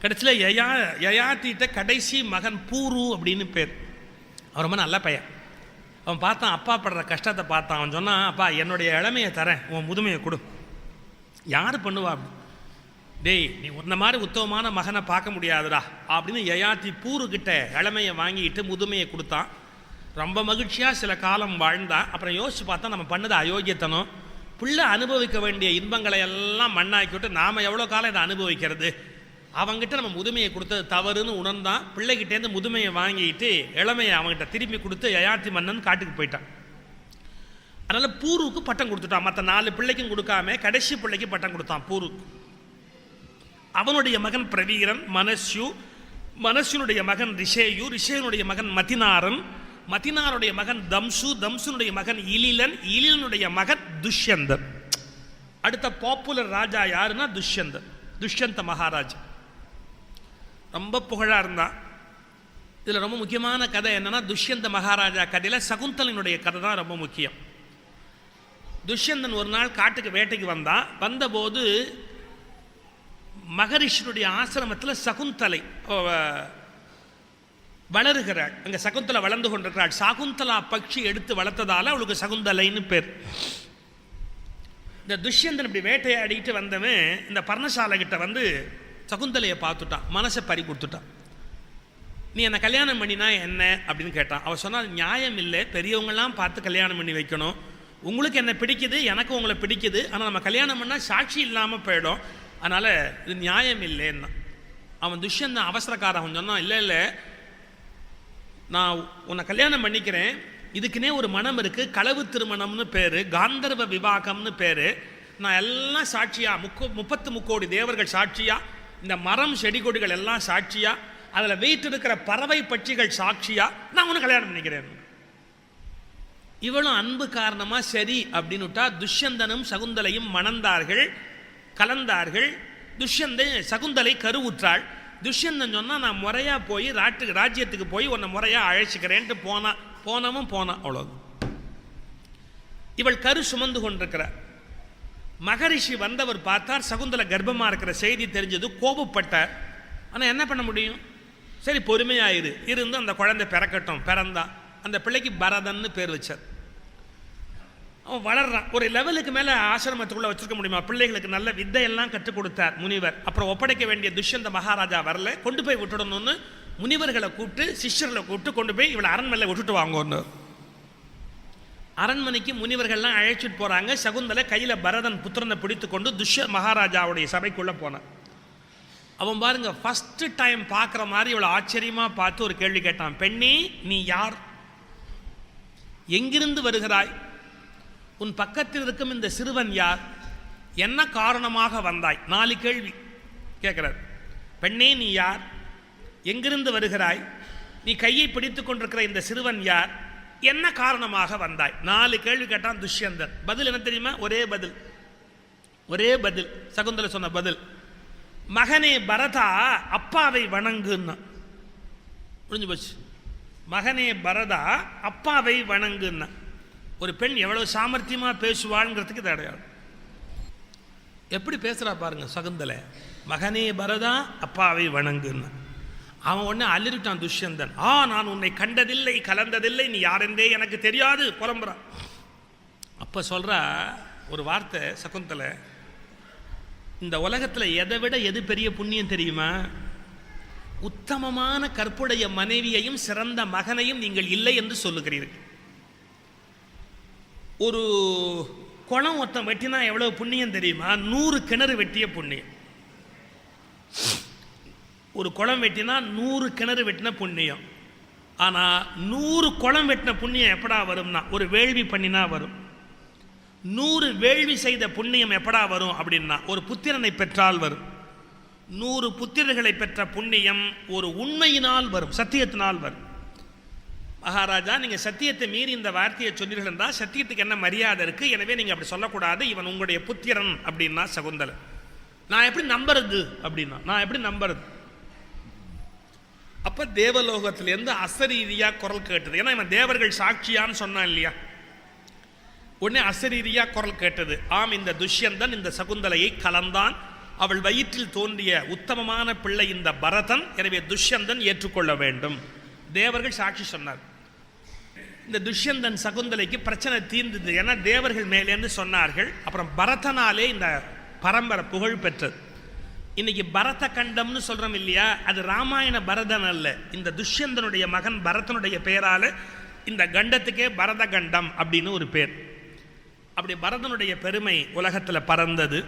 கடைசியில் யயாதிட்ட கடைசி மகன் பூரு அப்படின்னு பேர். அவன் ரொம்ப நல்ல பையன். அவன் பார்த்தான், அப்பா படுற கஷ்டத்தை பார்த்தான். அவன் சொன்னான், அப்பா என்னுடைய இளமையை தரேன், உன் முதுமையை கொடு. யார் பண்ணுவா அப்படி? டேய், நீ உன்ன மாதிரி உத்தமமான மகனை பார்க்க முடியாதுடா அப்படின்னு யயாதி பூருக்கிட்ட இளமையை வாங்கிட்டு முதுமையை கொடுத்தான். ரொம்ப மகிழ்ச்சியாக சில காலம் வாழ்ந்தான். அப்புறம் யோசிச்சு பார்த்தா நம்ம பண்ணது அயோக்கியத்தனம். பிள்ளை அனுபவிக்க வேண்டிய இன்பங்களை எல்லாம் மண்ணாக்கிவிட்டு நாம் எவ்வளோ காலம் இதை அனுபவிக்கிறது, அவங்ககிட்ட நம்ம முதுமையை கொடுத்தது தவறுன்னு உணர்ந்தான். பிள்ளைகிட்டேருந்து முதுமையை வாங்கிட்டு இளமையை அவங்ககிட்ட திரும்பி கொடுத்து யயாதி மன்னன் காட்டுக்கு போயிட்டான். அதனால் பூருக்கு பட்டம் கொடுத்துட்டான். மற்ற 4 பிள்ளைக்கும் கொடுக்காம கடைசி பிள்ளைக்கு பட்டம் கொடுத்தான் பூருக்கு. அவனுடைய மகன் பிரவீரன், மனஸ்யுனுடைய மகன் ரிஷேயு, ரிஷேயனுடைய மகன் மதினாரன், மதினாருடைய மகன் தம்சு, தம்சுனுடைய மகன் இலிலன், இலிலனுடைய மகன் துஷ்யந்தன். அடுத்த பாப்புலர் ராஜா யாருன்னா துஷ்யந்தன், துஷ்யந்த மகாராஜா. ரொம்ப புகழாக இருந்தான். இதில் ரொம்ப முக்கியமான கதை என்னன்னா, துஷ்யந்த மகாராஜா கதையில் சகுந்தலனுடைய கதை தான் ரொம்ப முக்கியம். துஷ்யந்தன் ஒரு நாள் காட்டுக்கு வேட்டைக்கு வந்தான். வந்தபோது மகரிஷினுடைய ஆசிரமத்தில் சகுந்தலை வளருகிறாள். அங்கே சகுந்தலை வளர்ந்து கொண்டிருக்கிறாள். சகுந்தலா பட்சி எடுத்து வளர்த்ததால அவளுக்கு சகுந்தலைன்னு பேர். இந்த துஷ்யந்தன் இப்படி வேட்டையாடிட்டு வந்தவன் இந்த பர்ணசாலை கிட்ட வந்து சகுந்தலையை பார்த்துட்டான், மனசை பறி கொடுத்துட்டான். நீ என்னை கல்யாணம் பண்ணினா என்ன அப்படின்னு கேட்டான். அவள் சொன்னால், நியாயம் இல்லை, பெரியவங்களாம் பார்த்து கல்யாணம் பண்ணி வைக்கணும். உங்களுக்கு என்ன பிடிக்குது, எனக்கு உங்களை பிடிக்குது, ஆனால் நம்ம கல்யாணம் பண்ணால் சாட்சி இல்லாமல் போயிடும், அதனால் இது நியாயம் இல்லைன்னா. அவன் துஷ்யந்தன் அவசரக்காரன் சொன்னான், இல்லை இல்லை, நான் உன்னை கல்யாணம் பண்ணிக்கிறேன், இதுக்குன்னே ஒரு மனம் இருக்குது, களவு திருமணம்னு பேர், காந்தர்வ விவாகம்னு பேர். நான் எல்லாம் சாட்சியா, 33 கோடி தேவர்கள் சாட்சியா, இந்த மரம் செடி கொடிகள் எல்லாம் சாட்சியா, அதில் வீட்டு இருக்கிற பறவை பட்சிகள் சாட்சியா, நான் உன்னை கல்யாணம் பண்ணிக்கிறேன். இவளும் அன்பு காரணமாக சரி அப்படின்னுட்டா. துஷ்யந்தனும் சகுந்தலையும் மணந்தார்கள், கலந்தார்கள். துஷ்யந்தன் சகுந்தலை கருவுற்றாள். துஷ்யந்தன் சொன்னால், நான் முறையாக போய் ராஜ்யத்துக்கு போய் உன்னை முறையாக அழைச்சிக்கிறேன்ட்டு போனவன் போனான். அவ்வளோ. இவள் கரு சுமந்து கொண்டிருக்கிறார். மகரிஷி வந்தவர் பார்த்தார், சகுந்தலை கர்ப்பமாக இருக்கிற செய்தி தெரிஞ்சது, கோபப்பட்டார். ஆனால் என்ன பண்ண முடியும்? சரி பொறுமையாயிரு இருந்து அந்த குழந்தை பிறக்கட்டும். பிறந்தான். அந்த பிள்ளைக்கு பரதன்னு பேர் வச்சார். அவன் வளர்றான். ஒரு லெவலுக்கு மேலே ஆசிரமத்துக்குள்ளே வச்சுருக்க முடியுமா? பிள்ளைகளுக்கு நல்ல வித்தையெல்லாம் கற்றுக் கொடுத்தார் முனிவர். அப்புறம் ஒப்படைக்க வேண்டிய துஷ்யந்த மகாராஜா வரல, கொண்டு போய் விட்டுடணும்னு முனிவர்களை கூப்பிட்டு சிஷ்யர்களை கூப்பிட்டு கொண்டு போய் இவளை அரண்மனையில் விட்டுட்டு வாங்கன்னு. அரண்மனைக்கு முனிவர்கள்லாம் அழைச்சிட்டு போகிறாங்க. சகுந்தலை கையில் பரதன் புத்திரனை பிடித்து கொண்டு மகாராஜாவுடைய சபைக்குள்ளே போனான். அவன் பாருங்க, ஃபஸ்ட்டு டைம் பார்க்குற மாதிரி இவளை ஆச்சரியமாக பார்த்து ஒரு கேள்வி கேட்டான். பெண்ணே, நீ யார்? எங்கிருந்து வருகிறாய்? உன் பக்கத்தில் இருக்கும் இந்த சிறுவன் யார்? என்ன காரணமாக வந்தாய்? 4 கேள்வி கேட்கிறார். பெண்ணே, நீ யார்? எங்கிருந்து வருகிறாய்? நீ கையை பிடித்து கொண்டிருக்கிற இந்த சிறுவன் யார்? என்ன காரணமாக வந்தாய்? 4 கேள்வி கேட்டான் துஷ்யந்தன். பதில் என்ன தெரியுமா? ஒரே பதில். சகுந்தலை சொன்ன பதில், மகனே பரதா, அப்பாவை வணங்குன்னா. முடிஞ்சு போச்சு. மகனே பரதா, அப்பாவை வணங்குன்னா. ஒரு பெண் எவ்வளவு சாமர்த்தியமாக பேசுவாள்ங்கிறதுக்கு இது அடையாளம். எப்படி பேசுகிறா பாருங்க சகுந்தலை. மகனே பரதா, அப்பாவை வணங்குன்னா. அவன் உடனே அலறிட்டான் துஷ்யந்தன். நான் உன்னை கண்டதில்லை, கலந்ததில்லை, நீ யாரென்றே எனக்கு தெரியாது புலம்புறான். அப்போ சொல்கிறா ஒரு வார்த்தை சகுந்தலை, இந்த உலகத்தில் எதை விட எது பெரிய புண்ணியம் தெரியுமா? உத்தமமான கற்புடைய மனைவியையும் சிறந்த மகனையும் நீங்கள் இல்லை என்று சொல்லுகிறீர்கள். ஒரு குளம் ஒருத்தன் வெட்டினா எவ்வளவு புண்ணியம் தெரியுமா? 100 கிணறு வெட்டிய புண்ணியம். ஒரு குளம் வெட்டினா 100 கிணறு வெட்டின புண்ணியம். ஆனால் 100 குளம் வெட்டின புண்ணியம் எப்படா வரும்னா, ஒரு வேள்வி பண்ணினா வரும். 100 வேள்வி செய்த புண்ணியம் எப்படா வரும் அப்படின்னா, ஒரு புத்திரனை பெற்றால் வரும். 100 புத்திரர்களை பெற்ற புண்ணியம் ஒரு உண்மையினால் வரும், சத்தியத்தினால் வரும். மகாராஜா, நீங்கள் சத்தியத்தை மீறி இந்த வார்த்தையை சொன்னீர்கள் என்றால் சத்தியத்துக்கு என்ன மரியாதை இருக்குது, எனவே நீங்கள் அப்படி சொல்லக்கூடாது, இவன் உங்களுடைய புத்திரன் அப்படின்னா சகுந்தலை. நான் எப்படி நம்புறது அப்படின்னா, நான் எப்படி நம்புறது? அப்போ தேவலோகத்திலேருந்து அசரீதியாக குரல் கேட்டது. ஏன்னா இவன் தேவர்கள் சாட்சியான்னு சொன்னான் இல்லையா? உடனே அசரீதியாக குரல் கேட்டது. ஆம், இந்த துஷ்யந்தன் இந்த சகுந்தலையை கலந்தான், அவள் வயிற்றில் தோன்றிய உத்தமமான பிள்ளை இந்த பரதன், எனவே துஷ்யந்தன் ஏற்றுக்கொள்ள வேண்டும். தேவர்கள் சாட்சி சொன்னார். இந்த துஷ்யந்தன் சகுந்தலைக்கு பிரச்சனை தீர்ந்தது. ஏன்னா தேவர்கள் மேலேன்னு சொன்னார்கள். அப்புறம் பரதனாலே இந்த பரம்பரை புகழ் பெற்றது. இன்னைக்கு பரத கண்டம்னு சொல்றோம் இல்லையா, அது ராமாயண பரதன் அல்ல. இந்த துஷ்யந்தனுடைய மகன் பரதனுடைய பெயரால இந்த கண்டத்துக்கே பரத கண்டம் அப்படின்னு ஒரு பேர். அப்படி பரதனுடைய பெருமை உலகத்தில் பறந்தது.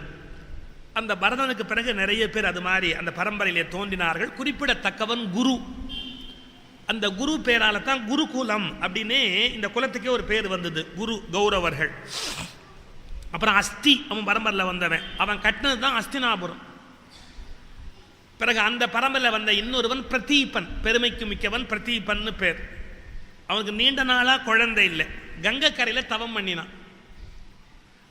அந்த பரதனுக்கு பிறகு நிறைய பேர் அது மாதிரி அந்த பரம்பரையிலே தோன்றினார்கள். குறிப்பிடத்தக்கவன் குரு. அந்த குரு பேரால தான் குருகுலம் அப்படின்னு இந்த குலத்துக்கே ஒரு பேர் வந்தது, குரு கௌரவர்கள். அப்புறம் அஸ்தி அவன் பரம்பரையில் வந்தவன், அவன் கட்டினது தான் அஸ்தினாபுரம். பிறகு அந்த பரம்பரையில் வந்த இன்னொருவன் பிரதீபன், பெருமைக்கு மிக்கவன் பிரதீபன்னு பேர். அவனுக்கு நீண்ட நாளாக குழந்தை இல்லை. கங்கைக்கரையில் தவம் பண்ணினான்.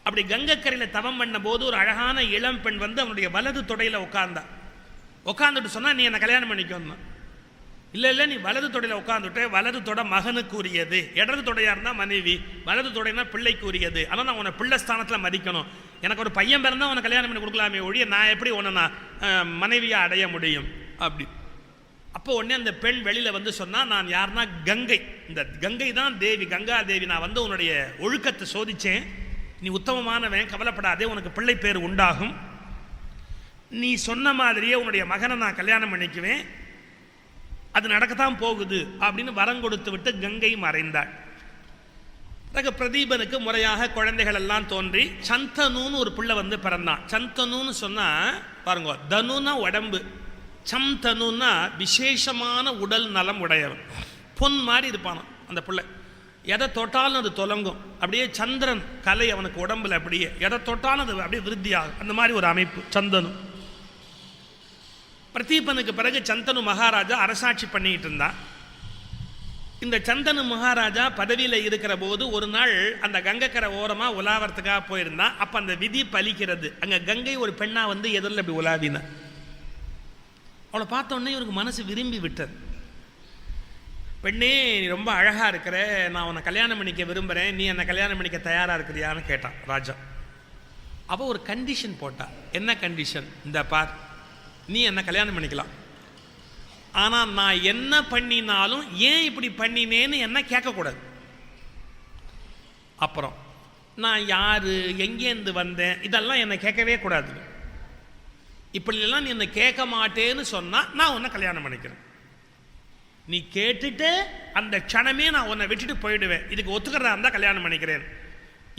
அப்படி கங்கைக்கரையில் தவம் பண்ண போது ஒரு அழகான இளம் பெண் வந்து அவனுடைய வலது தொடையில் உட்காந்துட்டு சொன்னா, நீ என்னை கல்யாணம் பண்ணிக்கணும். இல்லை நீ வலது தொடையில் உட்காந்துட்டு, வலது தொடை மகனுக்கு உரியது, இடது தொடையாக இருந்தால் மனைவி, வலது தொடைனா பிள்ளைக்கு உரியது. ஆனால் நான் உன்னை பிள்ளை ஸ்தானத்தில் மதிக்கணும். எனக்கு ஒரு பையன் பிறந்தால் உன்னை கல்யாணம் பண்ணி கொடுக்கலாமே ஒழிய நான் எப்படி உன்னை நான் மனைவியாக அடைய முடியும் அப்படி. அப்போ உடனே அந்த பெண் வெளியில் வந்து சொன்னால், நான் யாருன்னா கங்கை, இந்த கங்கை தான் தேவி, கங்கா தேவி. நான் வந்து உன்னுடைய ஒழுக்கத்தை சோதித்தேன், நீ உத்தமமானவன், கவலைப்படாதே, உனக்கு பிள்ளை பேர் உண்டாகும். நீ சொன்ன மாதிரியே உன்னுடைய மகனை நான் கல்யாணம் பண்ணிக்குவேன், அது நடக்கத்தான் போகுது அப்படின்னு வரம் கொடுத்து விட்டு கங்கை மறைந்தாள். பிறகு பிரதீபனுக்கு முறையாக குழந்தைகள் எல்லாம் தோன்றி சந்தனுன்னு ஒரு பிள்ளை வந்து பிறந்தான். சந்தனுன்னு சொன்னா பாருங்க, தனுனா உடம்பு, சந்தனுன்னா விசேஷமான உடல் நலம் உடையவன், பொன் மாதிரி இருப்பானோ அந்த பிள்ளை. எதை தொட்டாலும் அது தொலங்கும், அப்படியே சந்திரன் கலை அவனுக்கு உடம்புல, அப்படியே எதை தொட்டாலும் அது அப்படியே விருத்தியாகும், அந்த மாதிரி ஒரு அமைப்பு சந்தனு. பிரதீபனுக்கு பிறகு சந்தனு மகாராஜா அரசாட்சி பண்ணிட்டு இருந்தான். இந்த சந்தனு மகாராஜா பதவியில் இருக்கிற போது ஒரு நாள் அந்த கங்கைக்கரை ஓரமாக உலாவறதுக்காக போயிருந்தான். அப்போ அந்த விதி பலிக்கிறது. அங்கே கங்கை ஒரு பெண்ணா வந்து எதிரில் அப்படி உலாவினா. அவளை பார்த்தோன்னே இவருக்கு மனசு விரும்பி விட்டது. பெண்ணே, நீ ரொம்ப அழகாக இருக்கிற, நான் உன்னை கல்யாணம் பண்ணிக்க விரும்புகிறேன், நீ என்னை கல்யாணம் பண்ணிக்க தயாராக இருக்கிறியான்னு கேட்டான் ராஜா. அப்போ ஒரு கண்டிஷன் போட்டா. என்ன கண்டிஷன்? இந்த பார், நீ என்ன கல்யாணம் பண்ணிக்கலாம், ஆனால் நான் என்ன பண்ணினாலும் ஏன் இப்படி பண்ணினேன்னு என்ன கேட்கக்கூடாது. அப்புறம் நான் யாரு, எங்கேருந்து வந்தேன், இதெல்லாம் என்னை கேட்கவே கூடாது. இப்படிலாம் நீ என்னை கேட்க மாட்டேன்னு சொன்னால் நான் உன்னை கல்யாணம் பண்ணிக்கிறேன். நீ கேட்டுட்டு அந்த க்ஷணமே நான் உன்னை விட்டுட்டு போயிடுவேன், இதுக்கு ஒத்துக்கிறதா இருந்தால் கல்யாணம் பண்ணிக்கிறேன்.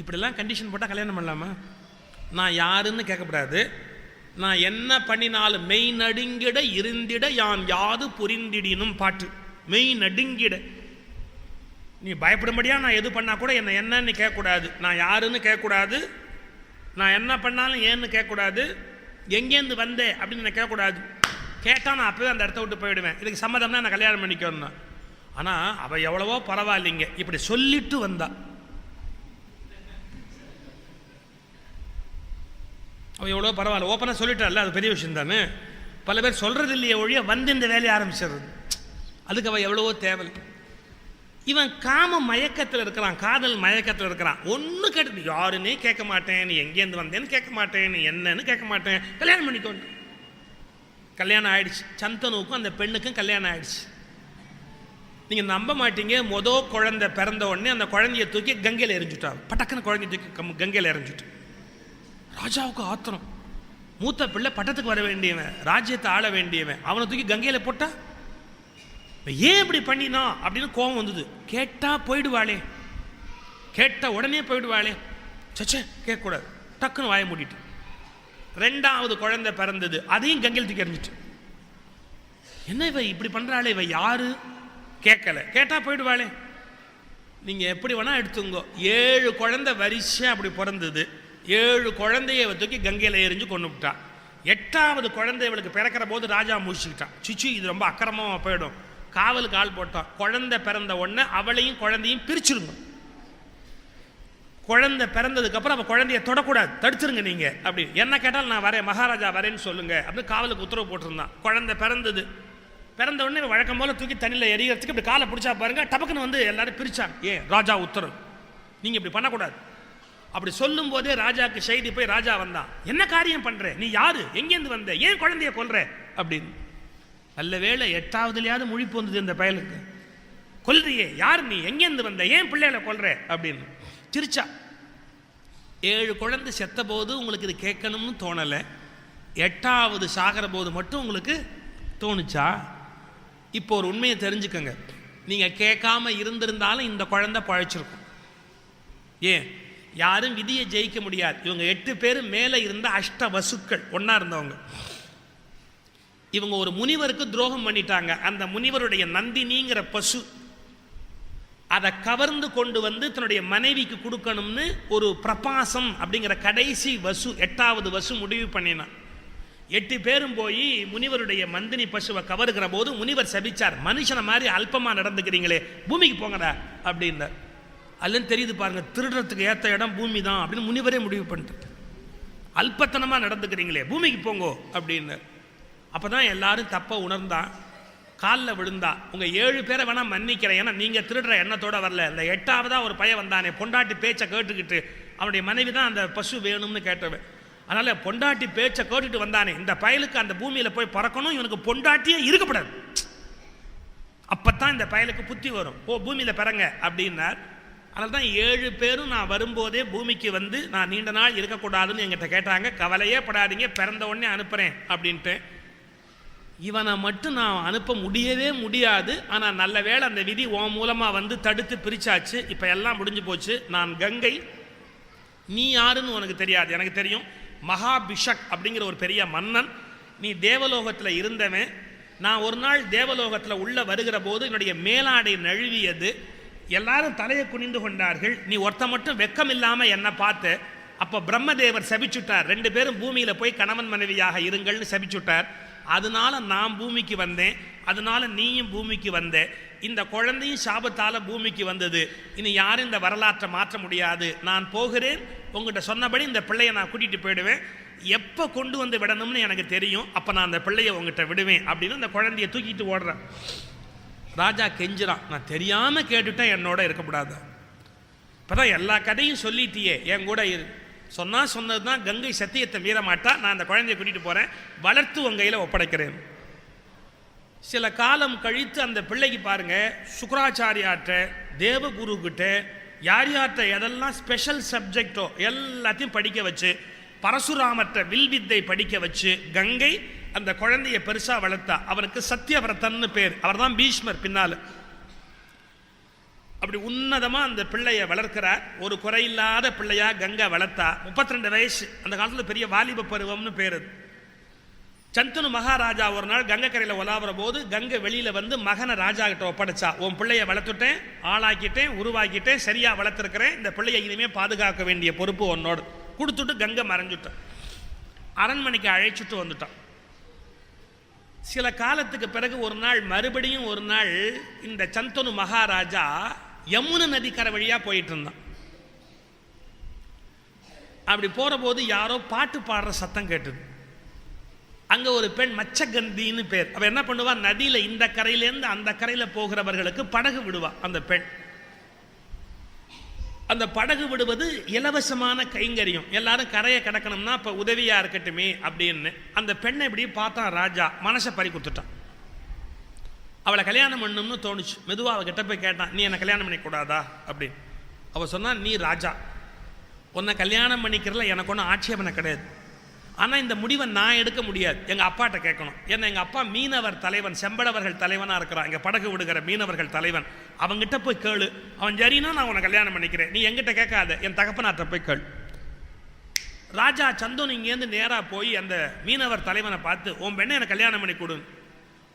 இப்படிலாம் கண்டிஷன் போட்டால் கல்யாணம் பண்ணலாமா? நான் யாருன்னு கேட்கக்கூடாது, நான் என்ன பண்ணினாலும் மெய் நடுங்கிட இருந்திட யான் யாது புரிந்திடினும் பாட்டு. மெய் நடுங்கிட, நீ பயப்படும்படியா நான் எது பண்ணா கூட என்ன என்னன்னு கேட்கக்கூடாது, நான் யாருன்னு கேட்கக்கூடாது, நான் என்ன பண்ணாலும் ஏன்னு கேட்கக்கூடாது, எங்கேருந்து வந்தேன் அப்படின்னு நான் கேட்கக்கூடாது. கேட்டால் நான் அப்போவே அந்த இடத்த விட்டு போயிடுவேன். இதுக்கு சம்மதம்னா நான் கல்யாணம் பண்ணிக்கணும். ஆனால் அவள் எவ்வளவோ பரவாயில்லைங்க, இப்படி சொல்லிட்டு வந்தா. அவள் எவ்வளோ பரவாயில்ல, ஓப்பனாக சொல்லிட்டால, அது பெரிய விஷயம் தானே. பல பேர் சொல்கிறது இல்லையே ஒழிய வந்து இந்த வேலையை ஆரம்பிச்சிடுறது. அதுக்கு அவள் எவ்வளவோ தேவை. இவன் காம மயக்கத்தில் இருக்கிறான், காதல் மயக்கத்தில் இருக்கிறான். ஒன்று கேட்டு யாருன்னே கேட்க மாட்டேன், நீ எங்கேருந்து வந்தேன்னு கேட்க மாட்டேன், நீ என்னன்னு கேட்க மாட்டேன், கல்யாணம் பண்ணிக்கொண்டு. கல்யாணம் ஆயிடுச்சு. சந்தனுக்கும் அந்த பெண்ணுக்கும் கல்யாணம் ஆயிடுச்சு. நீங்கள் நம்ப மாட்டீங்க, குழந்தை பிறந்த உடனே அந்த குழந்தைய தூக்கி கங்கையில் எரிஞ்சுட்டாங்க. பட்டக்குன்னு குழந்தைய தூக்கி கங்கையில் எரிஞ்சுட்டு ராஜாவுக்கு ஆத்திரம். மூத்த பிள்ளை பட்டத்துக்கு வர வேண்டியவன், ராஜ்யத்தை ஆள வேண்டியவன், அவனை தூக்கி கங்கையில் போட்டா ஏன் இப்படி பண்ணினா அப்படின்னு கோபம் வந்தது. கேட்டா போயிடுவாளே, கேட்ட உடனே போயிடுவாளே, சச்சே கேட்கக்கூடாது, டக்குன்னு வாய மூடிட்டு. ரெண்டாவது குழந்தை பிறந்தது, அதையும் கங்கையில் தூக்கி எறிஞ்சிட்டு. என்ன இவ இப்படி பண்றாளே, இவ யாரு? கேட்கல, கேட்டா போயிடுவாளே. நீங்க எப்படி வேணா எடுத்துங்கோ. 7 குழந்தை வரிசையா அப்படி பிறந்தது. 7 குழந்தைய தூக்கி கங்கையில் எரிஞ்சு கொண்டு விட்டான். 8வது குழந்தை இவளுக்கு பிறக்கிற போது ராஜா முடிச்சுக்கிட்டான். சிச்சு இது ரொம்ப அக்கிரமமா போயிடும், காவலுக்கு ஆள் போட்டான். குழந்தை பிறந்த உடனே அவளையும் குழந்தையும் பிரிச்சிருங்க. குழந்தை பிறந்ததுக்கு அப்புறம் அவள் குழந்தைய தொடக்கூடாது, தடுத்துருங்க நீங்க அப்படி. என்ன கேட்டாலும் நான் வரேன், மகாராஜா வரேன்னு சொல்லுங்க அப்படின்னு காவலுக்கு உத்தரவு போட்டிருந்தான். குழந்தை பிறந்தது. பிறந்த உடனே வழக்கம் போல தூக்கி தண்ணியில் எரிகிறதுக்கு இப்படி காலை பிடிச்சா பாருங்க, டபக்குன்னு வந்து எல்லாரும் பிரிச்சாங்க. ஏன்? ராஜா உத்தரவு, நீங்க இப்படி பண்ணக்கூடாது. அப்படி சொல்லும் போதே ராஜாக்கு செய்தி போய் ராஜா வந்தான். என்ன காரியம் பண்ற, நீ யாரு, எங்கேருந்து வந்த, ஏன் குழந்தைய கொல்ற அப்படின்னு. நல்ல வேளை 8வதுலயாவது முழிப்பு வந்தது இந்த பயலுக்கு. கொல்றியே, யார் நீ, எங்கேருந்து வந்த, ஏன் பிள்ளைகளை கொல்ற அப்படின்னு சிரிச்சா. 7 குழந்தை செத்த போது உங்களுக்கு இது கேட்கணும்னு தோணலை, 8வது சாகிற போது மட்டும் உங்களுக்கு தோணுச்சா? இப்போ ஒரு உண்மையை தெரிஞ்சுக்கங்க, நீங்க கேட்காம இருந்திருந்தாலும் இந்த குழந்தை பழைச்சிருக்கும். ஏன், யாரும் விதியை ஜெயிக்க முடியாது. இவங்க 8 பேர் மேலே இருந்த அஷ்ட வசுக்கள் ஒன்னா இருந்தவங்க. இவங்க ஒரு முனிவருக்கு துரோகம் பண்ணிட்டாங்க. அந்த முனிவருடைய நந்தினிங்கிற பசு அதை கவர்ந்து கொண்டு வந்து தன்னுடைய மனைவிக்கு கொடுக்கணும்னு ஒரு பிரபாசம் அப்படிங்கிற கடைசி வசு 8வது வசு முடிவு பண்ணினான். 8 பேரும் போய் முனிவருடைய மந்தினி பசுவை கவருகிற போது முனிவர் சபிச்சார், மனுஷனை மாதிரி அல்பமா நடந்துக்கிறீங்களே, பூமிக்கு போங்கடா அப்படின்னார். அதுன்னு தெரியுது பாருங்க, திருடுறதுக்கு ஏற்ற இடம் பூமி தான் அப்படின்னு முனிவரே முடிவு பண்ணிட்டு, அல்பத்தனமா நடந்துக்கிறீங்களே, பூமிக்கு போங்கோ அப்படின்னார். அப்பதான் எல்லாரும் தப்ப உணர்ந்தா, காலில் விழுந்தா, உங்க 7 பேரை வேணா மன்னிக்கிறேன், ஏன்னா நீங்க திருடுற எண்ணத்தோட வரல, இந்த 8வதா ஒரு பையன் வந்தானே, பொண்டாட்டி பேச்சை கேட்டுக்கிட்டு, அவனுடைய மனைவி தான் அந்த பசு வேணும்னு கேட்டவன், அதனால பொண்டாட்டி பேச்சை கேட்டுட்டு வந்தானே, இந்த பயலுக்கு அந்த பூமியில போய் பறக்கணும், இவனுக்கு பொண்டாட்டியே இருக்கப்படாது, அப்பத்தான் இந்த பயலுக்கு புத்தி வரும், ஓ பூமியில பிறங்க அப்படின்னார். அதனால தான் 7 பேரும் நான் வரும்போதே பூமிக்கு வந்து நான் நீண்ட நாள் இருக்கக்கூடாதுன்னு என்கிட்ட கேட்டாங்க. கவலையே படாதீங்க, பிறந்த உடனே அனுப்புறேன் அப்படின்ட்டு. இவனை மட்டும் நான் அனுப்ப முடியவே முடியாது, ஆனால் நல்ல வேளை அந்த விதி உன் மூலமாக வந்து தடுத்து பிரிச்சாச்சு. இப்போ எல்லாம் முடிஞ்சு போச்சு. நான் கங்கை, நீ யாருன்னு உனக்கு தெரியாது, எனக்கு தெரியும். மகாபிஷக் அப்படிங்கிற ஒரு பெரிய மன்னன், நீ தேவலோகத்தில் இருந்தவன். நான் ஒரு நாள் தேவலோகத்தில் உள்ள வருகிற போது என்னுடைய மேலாடை நழுவியது, எல்லாரும் தலையை குனிந்து கொண்டார்கள். நீ ஒருத்த மட்டும் வெக்கம் இல்லாமல் என்னை பார்த்து, அப்போ பிரம்மதேவர் சபிச்சுட்டார், 2 பேரும் பூமியில் போய் கணவன் மனைவியாக இருங்கள்னு சபிச்சுட்டார். அதனால நான் பூமிக்கு வந்தேன், அதனால நீயும் பூமிக்கு வந்த, இந்த குழந்தையும் சாபத்தால் பூமிக்கு வந்தது. இனி யாரும் இந்த வரலாற்றை மாற்ற முடியாது. நான் போகிறேன், உங்கள்கிட்ட சொன்னபடி இந்த பிள்ளையை நான் கூட்டிகிட்டு போயிடுவேன். எப்போ கொண்டு வந்து விடணும்னு எனக்கு தெரியும், அப்போ நான் அந்த பிள்ளையை உங்ககிட்ட விடுவேன் அப்படின்னு அந்த குழந்தையை தூக்கிட்டு ஓடுறேன். ராஜா கெஞ்சுறான், நான் தெரியாமல் கேட்டுட்டேன், என்னோட இருக்கக்கூடாது. இப்போதான் எல்லா கதையும் சொல்லிட்டியே, என் கூட இரு. சொன்னது தான், கங்கை சத்தியத்தை மீற மாட்டா, நான் அந்த குழந்தையை கூட்டிகிட்டு போகிறேன், வளர்த்து உங்கள் கையில் ஒப்படைக்கிறேன். சில காலம் கழித்து அந்த பிள்ளைக்கு பாருங்க, சுக்கராச்சாரியார்கிட்ட, தேவகுருக்கிட்ட, யார்கிட்ட எதெல்லாம் ஸ்பெஷல் சப்ஜெக்டோ எல்லாத்தையும் படிக்க வச்சு, பரசுராமற்ற வில்வித்தை படிக்க வச்சு கங்கை அந்த குழந்தைய பெருசா வளர்த்தா. அவருக்கு சத்தியவிரதன்னு பேர், அவர் தான் பீஷ்மர் பின்னால. அப்படி உன்னதமா அந்த பிள்ளைய வளர்க்கிறார். ஒரு குறையில்லாத பிள்ளையா கங்கை வளர்த்தா. 32 வயசு, அந்த காலத்தில் பெரிய வாலிப பருவம்னு பேர். சந்தனு மகாராஜா ஒரு நாள் கங்கை கரையில் உலாவுற போது கங்கை வெளியில வந்து மகனை ராஜா கிட்ட ஒப்படைச்சா, உன் பிள்ளைய வளர்த்துட்டேன், ஆளாக்கிட்டேன், உருவாக்கிட்டேன், சரியா வளர்த்துருக்கிறேன், இந்த பிள்ளைய இனிமே பாதுகாக்க வேண்டிய பொறுப்பு உன்னோடு கொடுத்துட்டு கங்கை மறைஞ்சுட்டான். அரண்மனைக்கு அழைச்சிட்டு வந்துட்டான். சில காலத்துக்கு பிறகு ஒரு நாள் மறுபடியும் ஒரு நாள் இந்த சந்தனு மகாராஜா யமுனை நதிக்கரை வழியா போயிட்டு இருந்தான். அப்படி போற போது யாரோ பாட்டு பாடுற சத்தம் கேட்டது. அங்க ஒரு பெண், மச்சகந்தின்னு பேர், அவ என்ன பண்ணுவா, நதியில இந்த கரையிலேருந்து அந்த கரையில போகிறவர்களுக்கு படகு விடுவா. அந்த பெண் அந்த படகு விடுவது இலவசமான கைங்கரியம், எல்லாரும் கரையை கடக்கணும்னா இப்போ உதவியா இருக்கட்டுமே அப்படின்னு. அந்த பெண்ணை இப்படி பார்த்தான் ராஜா, மனசை பறி கொடுத்துட்டான். அவளை கல்யாணம் பண்ணணும்னு தோணுச்சு. மெதுவாக அவகிட்ட போய் கேட்டான், நீ என்னை கல்யாணம் பண்ணிக்கூடாதா அப்படின்னு. அவள் சொன்னான், நீ ராஜா, உன்னை கல்யாணம் பண்ணிக்கிறதுல எனக்கு ஒன்றும் ஆட்சேபனை கிடையாது, ஆனால் இந்த முடிவை நான் எடுக்க முடியாது, எங்கள் அப்பாட்ட கேட்கணும். ஏன்னா எங்கள் அப்பா மீனவர் தலைவன், செம்படவர்கள் தலைவனாக இருக்கிறான், இங்கே படகு விடுகிற மீனவர்கள் தலைவன். அவங்ககிட்ட போய் கேளு, அவன் சரினா நான் உன்னை கல்யாணம் பண்ணிக்கிறேன், நீ எங்கிட்ட கேட்காத, என் தகப்பனார்ட்ட போய் கேளு. ராஜா சந்தோன் இங்கேருந்து நேராக போய் அந்த மீனவர் தலைவனை பார்த்து, உன் பெண்ணை எனக்கு கல்யாணம் பண்ணி கொடுன்னு.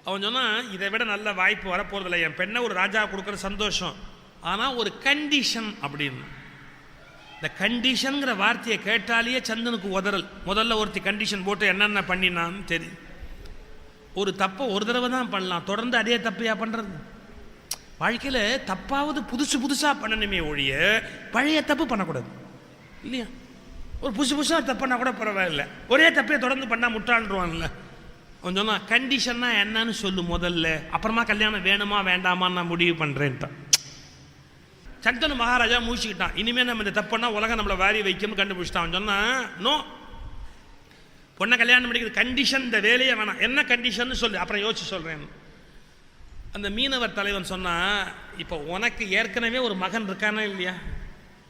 அவன் சொன்னான், இதை விட நல்ல வாய்ப்பு வரப்போறதில்லை, என் பெண்ணை ஒரு ராஜா கொடுக்குற சந்தோஷம், ஆனால் ஒரு கண்டிஷன் அப்படின்னு. இந்த கண்டிஷன்ங்கிற வார்த்தையை கேட்டாலேயே சந்தனுக்கு உதறல். முதல்ல ஒருத்தி கண்டிஷன் போட்டு என்னென்ன பண்ணினான்னு தெரியும். ஒரு தப்பை ஒரு தடவை தான் பண்ணலாம், தொடர்ந்து அதே தப்பையா பண்ணுறது? வாழ்க்கையில் தப்பாவது புதுசாக பண்ணணுமே ஒழிய பழைய தப்பு பண்ணக்கூடாது இல்லையா? ஒரு புதுசாக தப்புனா கூட பரவாயில்ல, ஒரே தப்பையை தொடர்ந்து பண்ணால் முட்டாள்ருவான்ல. அவன் சொன்னா, கண்டிஷன்னா என்னன்னு சொல்லு முதல்ல, அப்புறமா கல்யாணம் வேணுமா வேண்டாமான்னு நான் முடிவு பண்ணுறேன்ட்டான். சந்தனு மகாராஜா மூழ்கிக்கிட்டான். இனிமேல் நம்ம இந்த தப்புன்னா உலகம் நம்மளை வாரி வைக்கும்னு கண்டுபிடிச்சிட்டான். சொன்னால் நோ, பொண்ணை கல்யாணம் பண்ணிக்கிறது கண்டிஷன், இந்த வேலையே வேணாம். என்ன கண்டிஷன் சொல்லு, அப்புறம் யோசிச்சு சொல்கிறேன். அந்த மீனவர் தலைவன் சொன்னால், இப்போ உனக்கு ஏற்கனவே ஒரு மகன் இருக்கானா இல்லையா?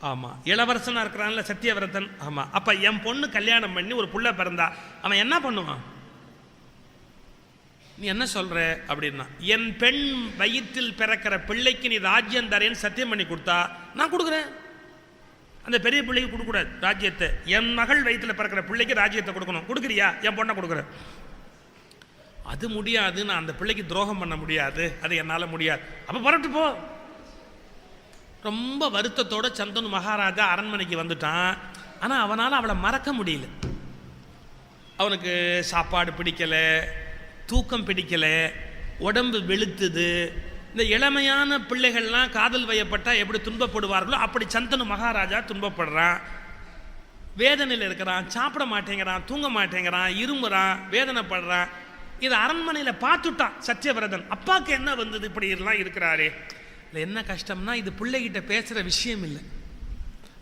ஆமாம். இளவரசனாக இருக்கிறான்ல சத்தியவிரதன். ஆமாம். அப்போ என் பொண்ணு கல்யாணம் பண்ணி ஒரு புள்ள பிறந்தா அவன் என்ன பண்ணுவான்? நீ என்ன சொல்கிற அப்படின்னா, என் பெண் வயிற்றில் பிறக்கிற பிள்ளைக்கு நீ ராஜ்யம் தரேன்னு சத்தியம் பண்ணி கொடுத்தா நான் கொடுக்குறேன். அந்த பெரிய பிள்ளைக்கு கொடுக்கூடாது ராஜ்யத்தை. என் மகள் வயிற்றில் பிறக்கிற பிள்ளைக்கு ராஜ்யத்தை கொடுக்கணும். கொடுக்குறியா? என் பொண்ணை கொடுக்குறேன். அது முடியாது, நான் அந்த பிள்ளைக்கு துரோகம் பண்ண முடியாது, அது என்னால் முடியாது. அப்போ புறட்டு போ. ரொம்ப வருத்தத்தோட சந்தனு மகாராஜா அரண்மனைக்கு வந்துட்டான். ஆனால் அவனால் அவளை மறக்க முடியல. அவனுக்கு சாப்பாடு பிடிக்கலை, தூக்கம் பிடிக்கலை, உடம்பு வெளுத்துது. இந்த இளமையான பிள்ளைகள்லாம் காதல் வயப்பட்டால் எப்படி துன்பப்படுவார்களோ அப்படி சந்தனு மகாராஜா துன்பப்படுறான். வேதனையில் இருக்கிறான், சாப்பிட மாட்டேங்கிறான், தூங்க மாட்டேங்கிறான், இருமுறான், வேதனைப்படுறான். இதை அரண்மனையில் பார்த்துட்டான் சத்தியவிரதன். அப்பாவுக்கு என்ன வந்தது, இப்படி எல்லாம் இருக்கிறாரே. இல்லை என்ன கஷ்டம்னா, இது பிள்ளைகிட்ட பேசுகிற விஷயம் இல்லை.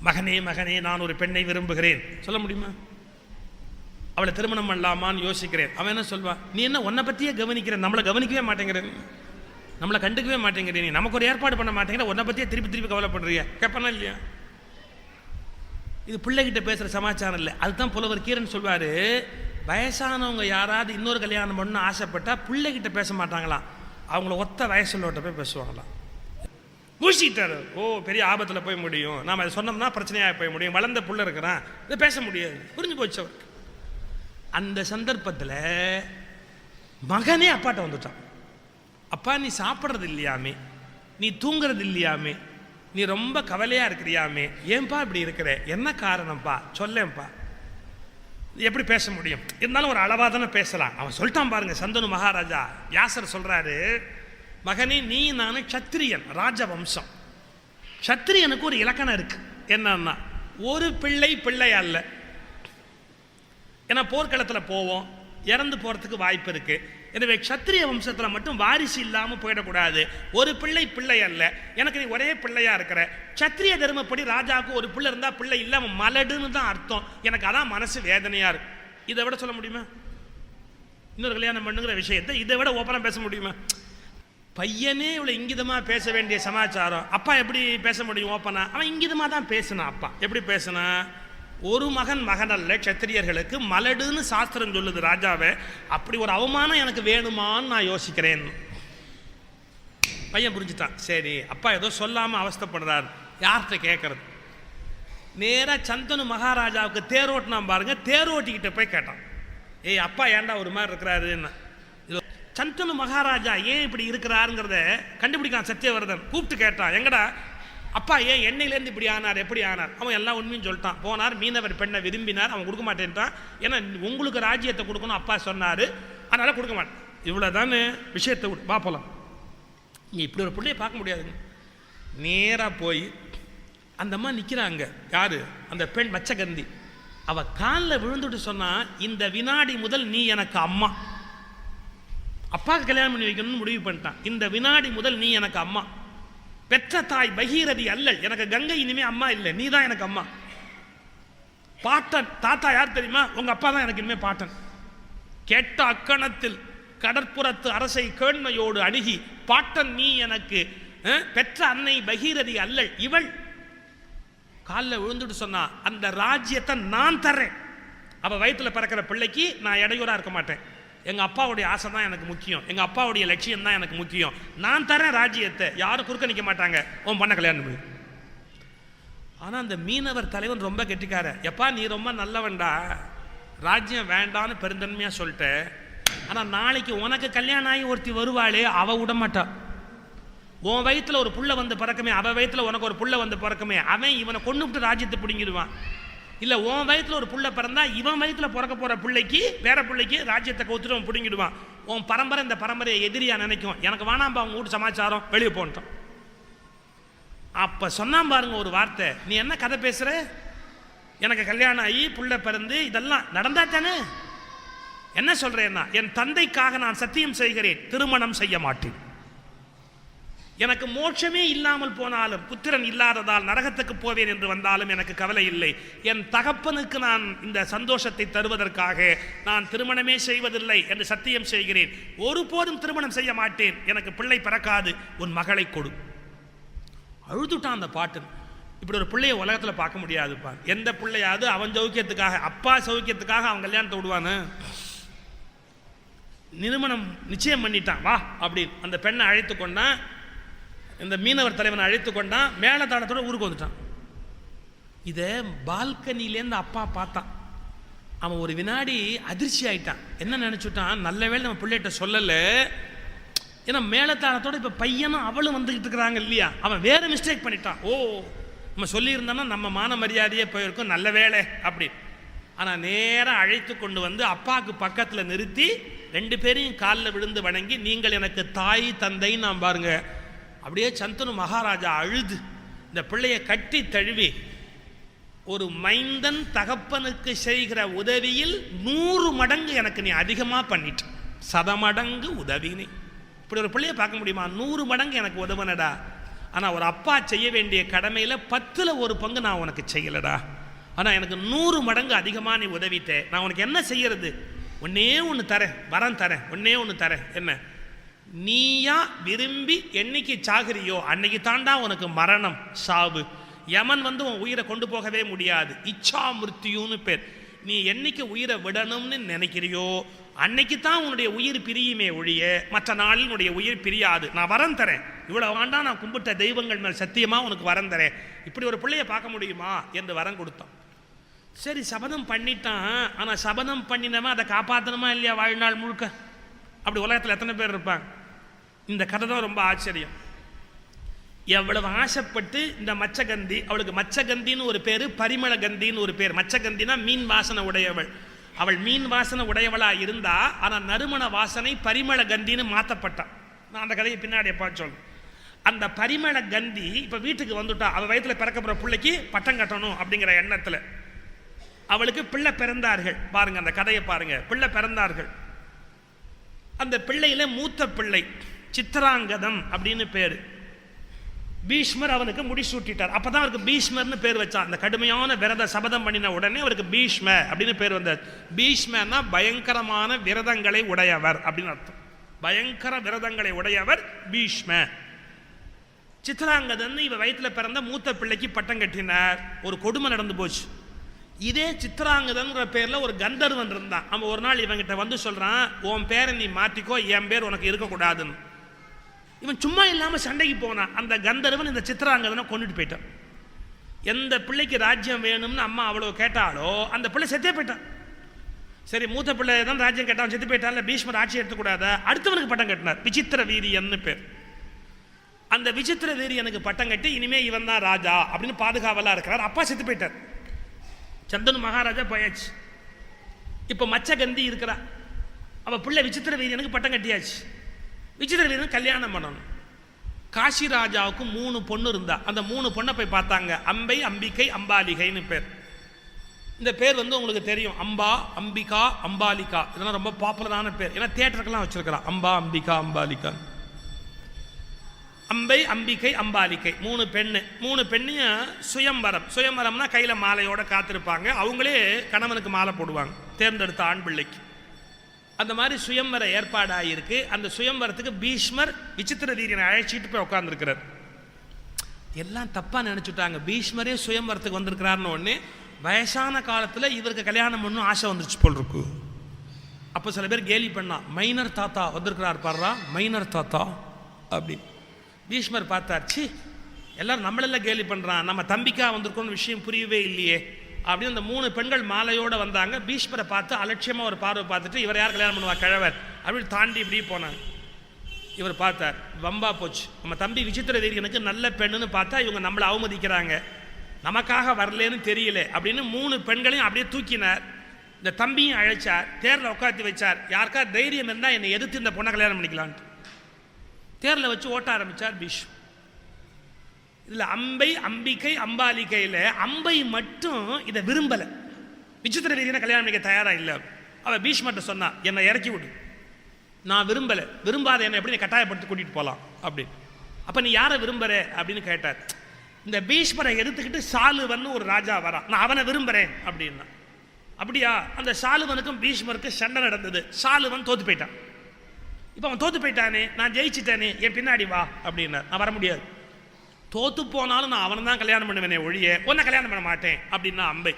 மகனே மகனே, நான் ஒரு பெண்ணை விரும்புகிறேன் சொல்ல முடியுமா? அவளை திருமணம் பண்ணலாமான்னு யோசிக்கிறேன். அவன் என்ன சொல்வான்? நீ என்ன உன்னை பற்றியே கவனிக்கிற, நம்மளை கவனிக்கவே மாட்டேங்கிறேன், நம்மளை கண்டுக்கவே மாட்டேங்கிறேன், நீ நமக்கு ஒரு ஏற்பாடு பண்ண மாட்டேங்கிற, உன்னை பற்றியே திருப்பி திருப்பி கவலைப்படுறிய, கேட்பானா இல்லையா? இது பிள்ளைகிட்ட பேசுகிற சமாச்சாரம் இல்லை. அதுதான் புலவர் கீரன் சொல்வார், வயசானவங்க யாராவது இன்னொரு கல்யாணம் பண்ணணும்னு ஆசைப்பட்டால் பிள்ளைகிட்ட பேச மாட்டாங்களாம், அவங்கள ஒத்த வயசுள்ளவட்ட போய் பேசுவாங்களாம். மூழ்கிட்டார். ஓ, பெரிய ஆபத்தில் போய் முடியும், நாம் அதை சொன்னோம்னா பிரச்சனையாக போய் முடியும், வளர்ந்த புள்ள இருக்கிறான், இதை பேச முடியாது, புரிஞ்சு போச்சு அவருக்கு. அந்த சந்தர்ப்பத்தில் மகனே அப்பாட்ட வந்துட்டான். அப்பா, நீ சாப்பிட்றது இல்லையாமே, நீ தூங்குறது இல்லையாமே, நீ ரொம்ப கவலையாக இருக்கிறியாமே, ஏன்பா இப்படி இருக்கிற, என்ன காரணம்ப்பா சொல்லேன்ப்பா. எப்படி பேச முடியும்? இருந்தாலும் ஒரு அளவாக தானே பேசலாம். அவன் சொல்லிட்டான் பாருங்க சந்தனு மகாராஜா. வியாசர் சொல்கிறாரு, மகனே, நீ நான் சத்திரியன், ராஜவம்சம். சத்திரியனுக்கு ஒரு இலக்கணம் இருக்கு. என்னன்னா, ஒரு பிள்ளை பிள்ளை அல்ல. ஏன்னா போர்க்களத்தில் போவோம், இறந்து போகிறதுக்கு வாய்ப்பு இருக்கு. எனவே சத்திரிய வம்சத்தில் மட்டும் வாரிசு இல்லாமல் போயிடக்கூடாது. ஒரு பிள்ளை பிள்ளை அல்ல. எனக்கு நீ ஒரே பிள்ளையா இருக்கிற. சத்திரிய தர்மப்படி ராஜாவுக்கு ஒரு பிள்ளை இருந்தால் பிள்ளை இல்லாமல் மலடுன்னு தான் அர்த்தம். எனக்கு அதான் மனசு வேதனையா இருக்கு. இதை விட சொல்ல முடியுமா? இன்னொரு கல்யாணம் பண்ணுங்கிற விஷயத்தை இதை விட ஓப்பனாக பேச முடியுமா? பையனே இவ்வளோ இங்கிதமாக பேச வேண்டிய சமாச்சாரம் அப்பா எப்படி பேச முடியும் ஓப்பனா? அவன் இங்கிதமாக தான் பேசினான். அப்பா எப்படி பேசினா, ஒரு மகன் அல்ல சத்திரியர்களுக்கு மலடுன்னு சாஸ்திரம் சொல்லுது ராஜாவை. அப்படி ஒரு அவமானம் எனக்கு வேணுமான்னு நான் யோசிக்கிறேன். பையன் புரிஞ்சுட்டான். சரி, அப்பா ஏதோ சொல்லாமல் அவஸ்தைப்படுறாரு, யார்கிட்ட கேட்கறது? நேராக சந்தனு மகாராஜாவுக்கு தேரோட்டினான் பாருங்க. தேரோட்டிக்கிட்ட போய் கேட்டான், ஏய் அப்பா ஏன்டா ஒரு மாதிரி இருக்கிறாருன்னு. சந்தனு மகாராஜா ஏன் இப்படி இருக்கிறாருங்கிறத கண்டுபிடிக்கான் சத்தியவிரதன். கூப்பிட்டு கேட்டான், எங்கடா அப்பா ஏன் எண்ணெயிலேருந்து இப்படி ஆனார், எப்படி ஆனார்? அவன் எல்லாம் உண்மையும் சொல்லிட்டான். போனார், மீனவர் பெண்ணை விரும்பினார், அவன் கொடுக்க மாட்டேன்ட்டான். ஏன்னா உங்களுக்கு ராஜ்யத்தை கொடுக்கணும் அப்பா சொன்னார், அதனால் கொடுக்க மாட்டேன். இவ்வளோதானே விஷயத்தை விட்டு வா போகலாம். இங்கே இப்படி ஒரு பிள்ளையை பார்க்க முடியாதுங்க. நேராக போய் அந்த அம்மா நிற்கிறாங்க. யார்? அந்த பெண் மச்சகந்தி. அவள் காலில் விழுந்துட்டு சொன்னா, இந்த வினாடி முதல் நீ எனக்கு அம்மா. அப்பாவுக்கு கல்யாணம் பண்ணி வைக்கணும்னு முடிவு பண்ணிட்டான். இந்த வினாடி முதல் நீ எனக்கு அம்மா. பெற்ற தாய் பகீரதி அல்லல், எனக்கு கங்கை இனிமே அம்மா இல்லை, நீ தான் எனக்கு அம்மா. பாட்டன் தாத்தா யார் தெரியுமா? உங்க அப்பா தான் எனக்கு இனிமே பாட்டன். கேட்ட அக்கணத்தில் கடற்புறத்து அரசை கேண்மையோடு அணுகி, பாட்டன் நீ எனக்கு, பெற்ற அன்னை பகீரதி அல்லல் இவள். காலில் விழுந்துட்டு சொன்னா, அந்த ராஜ்யத்தை நான் தர்றேன். அவள் வயிற்றில் பிறக்கிற பிள்ளைக்கு நான் இடையூறா இருக்க மாட்டேன். எங்கள் அப்பாவுடைய ஆசை தான் எனக்கு முக்கியம், எங்கள் அப்பாவுடைய லட்சியம் தான் எனக்கு முக்கியம். நான் தரேன் ராஜ்யத்தை, யாரும் குறுக்க நிற்க மாட்டாங்க, உன் பண்ண கல்யாணம் பண்ணி. ஆனால் அந்த மீனவர் தலைவன் ரொம்ப கெட்டிக்கார. எப்பா நீ ரொம்ப நல்லவன்டா, ராஜ்யம் வேண்டான்னு பெருந்தன்மையாக சொல்லிட்ட. ஆனால் நாளைக்கு உனக்கு கல்யாணம் ஆகி ஒருத்தி வருவாளே, அவள் விட மாட்டா. உன் வயிற்றில் ஒரு புள்ள வந்து பிறக்குமே, அவள் வயிற்றில் உனக்கு ஒரு புள்ள வந்து பிறக்குமே, அவன் இவனை கொண்டு விட்டு ராஜ்யத்தை பிடிங்கிடுவான். இல்லை உன் வயிற்றில் ஒரு புள்ள பிறந்தா இவன் வயிற்றில் பிறக்க போகிற பிள்ளைக்கு, வேற பிள்ளைக்கு ராஜ்யத்தை கவுத்துட்டு அவன் பிடிங்கிடுவான். உன் பரம்பரை இந்த பரம்பரையை எதிரியா நினைக்கும். எனக்கு வேணாம்பா அவங்க வீட்டு சமாச்சாரம், வெளியே போன்ட்டான். அப்போ சொன்னான் பாருங்க ஒரு வார்த்தை, நீ என்ன கதை பேசுகிற? எனக்கு கல்யாணம் ஆகி புள்ள பிறந்து இதெல்லாம் நடந்தா தானே? என்ன சொல்கிறேன்னா, என் தந்தைக்காக நான் சத்தியம் செய்கிறேன், திருமணம் செய்ய மாட்டேன். எனக்கு மோட்சமே இல்லாமல் போனாலும், புத்திரன் இல்லாததால் நரகத்துக்கு போவேன் என்று வந்தாலும் எனக்கு கவலை இல்லை. என் தகப்பனுக்கு நான் இந்த சந்தோஷத்தை தருவதற்காக நான் திருமணமே செய்வதில்லை என்று சத்தியம் செய்கிறேன். ஒருபோதும் திருமணம் செய்ய மாட்டேன். எனக்கு பிள்ளை பிறக்காது, உன் மகளை கொடு. அழுதுட்டான் அந்த பாட்டு. இப்படி ஒரு பிள்ளைய உலகத்தில் பார்க்க முடியாதுப்பா. எந்த பிள்ளையாவது அவன் சௌக்கியத்துக்காக, அப்பா சௌக்கியத்துக்காக அவன் கல்யாணத்தை விடுவானு? நிறுவனம் நிச்சயம் பண்ணிட்டான், வா அப்படின்னு அந்த பெண்ணை அழைத்து கொண்டான். இந்த மீனவர் தலைவனை அழைத்து கொண்டான். மேலதாளத்தோட ஊருக்கு வந்துட்டான். இதை பால்கனிலேருந்து அப்பா பார்த்தான். அவன் ஒரு வினாடி அதிர்ச்சி ஆயிட்டான். என்ன நினச்சுட்டான், நல்ல வேளை நம்ம பிள்ளைகிட்ட சொல்லலை. ஏன்னா மேலதாளத்தோட இப்போ பையனும் அவளும் வந்துக்கிட்டு இருக்கிறாங்க இல்லையா. அவன் வேற மிஸ்டேக் பண்ணிட்டான். ஓ, நம்ம சொல்லியிருந்தோன்னா நம்ம மான மரியாதையே போயிருக்கும், நல்ல வேலை அப்படி. ஆனால் நேராக அழைத்து கொண்டு வந்து அப்பாவுக்கு பக்கத்தில் நிறுத்தி 2 பேரையும் காலில் விழுந்து வணங்கி, நீங்கள் எனக்கு தாய் தந்தைன்னு நான் பாருங்க. அப்படியே சந்தனு மகாராஜா அழுது இந்த பிள்ளையை கட்டி தழுவி, ஒரு மைந்தன் தகப்பனுக்கு செய்கிற உதவியில் 100 மடங்கு எனக்கு நீ அதிகமாக பண்ணிட்ட, 100 மடங்கு உதவினே. இப்படி ஒரு பிள்ளையை பார்க்க முடியுமா? 100 மடங்கு எனக்கு உதவுனடா. ஆனால் ஒரு அப்பா செய்ய வேண்டிய கடமையில் 10ல் 1 பங்கு நான் உனக்கு செய்யலடா. ஆனால் எனக்கு 100 மடங்கு அதிகமாக நீ உதவிட்டேன். நான் உனக்கு என்ன செய்யறது? ஒன்னே ஒன்று தரேன், வரம் தரேன், ஒன்னே ஒன்று தரேன். என்ன? நீயா விரும்பி என்னைக்கு சாகுறியோ அன்னைக்கு தாண்டா உனக்கு மரணம், சாவு. யமன் வந்து உன் உயிரை கொண்டு போகவே முடியாது. இச்சா மிருத்தியுன்னு பேர். நீ என்னைக்கு உயிரை விடணும்னு நினைக்கிறியோ அன்னைக்கு தான் உன்னுடைய உயிர் பிரியுமே ஒழிய மற்ற நாளில் உன்னுடைய உயிர் பிரியாது. நான் வரம் தரேன், இவ்வளோ வேண்டாம், நான் கும்பிட்ட தெய்வங்கள் மேல் சத்தியமாக உனக்கு வரம் தரேன். இப்படி ஒரு பிள்ளையை பார்க்க முடியுமா என்று வரம் கொடுத்தான். சரி, சபதம் பண்ணிட்டான். ஆனால் சபதம் பண்ணினவன் அதை காப்பாற்றணுமா இல்லையா வாழ்நாள் முழுக்க? அப்படி உலகத்தில் எத்தனை பேர் இருப்பாங்க? இந்த கதை தான் ரொம்ப ஆச்சரியம். எவ்வளவு ஆசைப்பட்டு இந்த மச்சகந்தி, அவளுக்கு மச்சகந்தின்னு ஒரு பேர், பரிமள கந்தின்னு ஒரு பேர். மச்சகந்தினா மீன் வாசனை உடையவள். அவள் மீன் வாசனை உடையவளாக இருந்தா, ஆனால் நறுமண வாசனை பரிமள கந்தின்னு மாற்றப்பட்டான். நான் அந்த கதையை பின்னாடி எப்பா சொல்லுவேன். அந்த பரிமள கந்தி இப்போ வீட்டுக்கு வந்துட்டா. அவள் வயிற்றில் பிறக்கப்படுற பிள்ளைக்கு பட்டம் கட்டணும் அப்படிங்கிற எண்ணத்தில் அவளுக்கு பிள்ளை பிறந்தார்கள். பாருங்க அந்த கதையை பாருங்க. பிள்ளை பிறந்தார்கள். அந்த பிள்ளையில மூத்த பிள்ளை சித்திராங்கதம் அப்படின்னு பேரு. பீஷ்மர் அவனுக்கு முடிசூட்டிட்டார். அப்பதான் அவருக்கு பீஷ்மர்னு பேர் வச்சான். அந்த கடுமையான விரத சபதம் பண்ணின உடனே அவருக்கு பீஷ்ம அப்படின்னு பேர் வந்தார். பீஷ்மன்னா பயங்கரமான விரதங்களை உடையவர் அப்படின்னு அர்த்தம். பயங்கர விரதங்களை உடையவர் பீஷ்ம. சித்திராங்கதன் இவ வயிற்றுல பிறந்த மூத்த பிள்ளைக்கு பட்டம் கட்டினார். ஒரு கொடுமை நடந்து போச்சு. இதே சித்திராங்கதன்ற பேர்ல ஒரு கந்தர்வன் இருந்தான். அவன் ஒரு நாள் இவங்கிட்ட வந்து சொல்றான், உன் பேரை நீ மாத்திக்கோ, என் பேர் உனக்கு இருக்கக்கூடாதுன்னு. இவன் சும்மா இல்லாம சண்டைக்கு போனான். அந்த கந்தர்வன் இந்த சித்திராங்கதனை கொண்டுட்டு போயிட்டான். எந்த பிள்ளைக்கு ராஜ்யம் வேணும்னு அம்மா அவ்வளவு கேட்டாலோ அந்த பிள்ளை செத்தே போயிட்டான். சரி, மூத்த பிள்ளை தான் ராஜ்யம் கேட்டான், செத்து போயிட்டான். பீஷ்மர் ஆட்சி எடுத்துக்கூடாத, அடுத்தவனுக்கு பட்டம் கட்டினார். விசித்திர வீரியன்னு பேர். அந்த விசித்திர வீரியனுக்கு பட்டம் கட்டி இனிமே இவன் தான் ராஜா அப்படின்னு பாதுகாவலா இருக்கிறார். அப்பா செத்து போயிட்டார். சந்தனு மகாராஜா போயாச்சு. இப்போ மச்சகந்தி இருக்கிறா. அவ பிள்ளை விசித்திர வீரியனுக்கு பட்டம் கட்டியாச்சு. விசித்திர வீரன் கல்யாணம் பண்ணணும். காசி ராஜாவுக்கு 3 பொண்ணு இருந்தா. அந்த 3 பொண்ணை போய் பார்த்தாங்க. அம்பை, அம்பிகை, அம்பாலிகைன்னு பேர். இந்த பேர் வந்து உங்களுக்கு தெரியும். அம்பா, அம்பிகா, அம்பாலிகா, இதெல்லாம் ரொம்ப பாப்புலரான பேர். ஏன்னா தியேட்டருக்கெல்லாம் வச்சிருக்கிறான். அம்பா, அம்பிகா, அம்பாலிகா. அம்பை, அம்பிகை, அம்பாலிகை 3 பெண்ணு. 3 பெண்ணையும் சுயம்பரம். சுயம்பரம்னா கையில் மாலையோட காத்திருப்பாங்க. அவங்களே கணவனுக்கு மாலை போடுவாங்க, தேர்ந்தெடுத்த ஆண் பிள்ளைக்கு. அந்த மாதிரி சுயம்பர ஏற்பாடாயிருக்கு. அந்த சுயம்பரத்துக்கு பீஷ்மர் விசித்திர வீரியனை அழைச்சிட்டு போய் உட்கார்ந்துருக்கிறார். எல்லாம் தப்பா நினைச்சுட்டாங்க. பீஷ்மரே சுயம்பரத்துக்கு வந்திருக்கிறாருன்னு ஒன்று. வயசான காலத்தில் இவருக்கு கல்யாணம் பண்ணும் ஆசை வந்துருச்சு போல் இருக்கு. அப்போ சில பேர் கேலி பண்ணா, மைனர் தாத்தா வந்திருக்கிறார் பாடுறா, மைனர் தாத்தா அப்படின்னு. பீஷ்மர் பார்த்தார், சி எல்லாரும் நம்மளெல்லாம் கேலி பண்ணுறான், நம்ம தம்பிக்கா வந்திருக்கோன்னு விஷயம் புரியவே இல்லையே அப்படின்னு. அந்த 3 பெண்கள் மாலையோடு வந்தாங்க. பீஷ்மரை பார்த்து அலட்சியமாக ஒரு பார்வை பார்த்துட்டு, இவர் யார் கல்யாணம் பண்ணுவா கிழவர் அப்படின்னு தாண்டி இப்படி போனாங்க. இவர் பார்த்தார், வம்பா போச்சு, நம்ம தம்பி விசித்திர வீரியனுக்கு நல்ல பெண்ணுன்னு பார்த்தா இவங்க நம்மளை அவமதிக்கிறாங்க, நமக்காக வரலேன்னு தெரியல அப்படின்னு 3 பெண்களையும் அப்படியே தூக்கினார். இந்த தம்பியும் அழைச்சார், தேரில் உட்காந்து வச்சார். யாருக்கா தைரியம் இருந்தால் என்னை எதிர்த்து இந்த பொண்ணை கல்யாணம் பண்ணிக்கலான்ட்டு தேரில் வச்சு ஓட்ட ஆரம்பித்தார் பீஷ்மர். இதில் அம்பை, அம்பிகை, அம்பாலிகையில் அம்பை மட்டும் இதை விரும்பலை. விசித்திர வீரியனை கல்யாணம் பண்ணிக்க தயாராக இல்லை. அவள் பீஷ்மர்கிட்ட சொன்னா, என்னை இறக்கி விடு, நான் விரும்பலை, விரும்பாத என்னை எப்படி நீ கட்டாயப்படுத்தி கூட்டிகிட்டு போகலாம் அப்படின்னு. அப்போ நீ யாரை விரும்புகிற அப்படின்னு கேட்டார். இந்த பீஷ்மரை எடுத்துக்கிட்டு சாலுவன் ஒரு ராஜா வரான், நான் அவனை விரும்புகிறேன் அப்படின்னா. அப்படியா? அந்த சாலுவனுக்கும் பீஷ்மருக்கும் சண்டை நடந்தது. சாலுவன் தோத்து போயிட்டான். இப்போ அவன் தோத்து போயிட்டானே, நான் ஜெயிச்சிட்டேனே, என் பின்னாடி வா அப்படின்னா. நான் வர முடியாது, தோத்து போனாலும் நான் அவனை தான் கல்யாணம் பண்ணுவேனே ஒழிய உன்னை கல்யாணம் பண்ண மாட்டேன் அப்படின்னா அம்பை.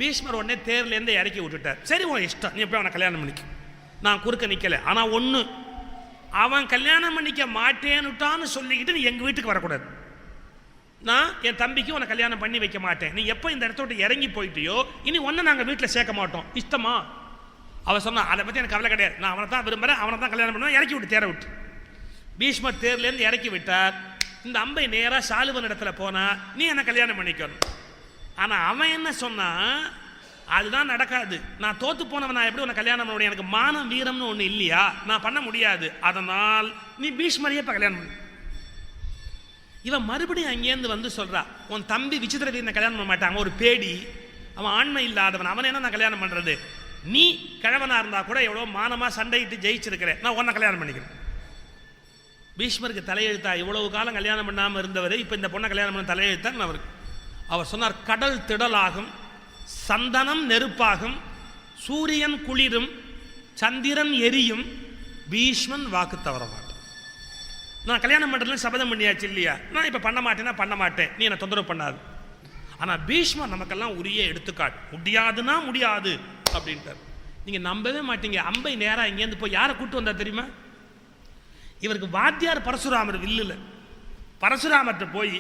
பீஷ்மர் உடனே தேர்லேருந்து இறக்கி விட்டுட்டார். சரி உன் இஷ்டம், நீ எப்படி அவனை கல்யாணம் பண்ணிக்க, நான் குறுக்க நிற்கலை. ஆனால் ஒன்று, அவன் கல்யாணம் பண்ணிக்க மாட்டேன்னுட்டான்னு சொல்லிக்கிட்டு நீ எங்கள் வீட்டுக்கு வரக்கூடாது. நான் என் தம்பிக்கு உன்னை கல்யாணம் பண்ணி வைக்க மாட்டேன். நீ எப்போ இந்த இடத்த விட்டு இறங்கி போயிட்டியோ இனி ஒன்றை நாங்கள் வீட்டில் சேர்க்க மாட்டோம். இஷ்டமா? அவன் சொன்னான், அதை பற்றி எனக்கு கவலை கிடையாது, நான் அவனை தான் விரும்புகிறேன், அவனை தான் கல்யாணம் பண்ணுவேன். இறக்கி விட்டு தேர விட்டு பீஷ்மர் தேர்லேருந்து இறக்கி விட்டார். இந்த அம்பை நேராக சாலுவன் இடத்துல போனா, நீ என்ன கல்யாணம் பண்ணிக்கணும். ஆனால் அவன் என்ன சொன்னான், அதுதான் நடக்காது, நான் தோத்து போனவன், நான் எப்படி உன்னை கல்யாணம் பண்ண முடியும், எனக்கு மானம் வீரம்னு ஒன்று இல்லையா, நான் பண்ண முடியாது, அதனால் நீ பீஷ்மரையே இப்போ கல்யாணம் பண்ணு. இவன் மறுபடியும் அங்கேருந்து வந்து சொல்றா, உன் தம்பி விசித்திர வீரனை கல்யாணம் பண்ண மாட்டான், அவன் ஒரு பேடி, அவன் ஆண்மை இல்லாதவன், அவன் என்ன நான் கல்யாணம் பண்ணுறது, நீ கிழவனா இருந்தா கூட எவ்வளோ மானமாக சண்டையிட்டு ஜெயிச்சிருக்கிறேன், நான் உன்னை கல்யாணம் பண்ணிக்கிறேன். பீஷ்மருக்கு தலையெழுத்தா, இவ்வளவு காலம் கல்யாணம் பண்ணாமல் இருந்தவர் இப்போ இந்த பொண்ணை கல்யாணம் பண்ண தலையெழுத்தான் அவருக்கு. அவர் சொன்னார், கடல் திடலாகும், சந்தனம் நெருப்பாகும், சூரியன் குளிரும், சந்திரன் எரியும், பீஷ்மன் வாக்கு தவற மாட்டேன். நான் கல்யாணம் பண்ணுறதுல சபதம் பண்ணியாச்சு இல்லையா, நான் இப்போ பண்ண மாட்டேன்னா பண்ண மாட்டேன், நீ என்னை தொந்தரவு பண்ணாது. ஆனால் பீஷ்மர் நமக்கெல்லாம் உரிய எடுத்துக்காட்டு, முடியாதுன்னா முடியாது அப்படின்ட்டார். நீங்கள் நம்பவே மாட்டீங்க, அம்பை நேராக இங்கேருந்து போய் யாரை கூப்பிட்டு வந்தார் தெரியுமா? இவருக்கு வாத்தியார் பரசுராமர் வில்லுல. பரசுராமர்கிட்ட போய்,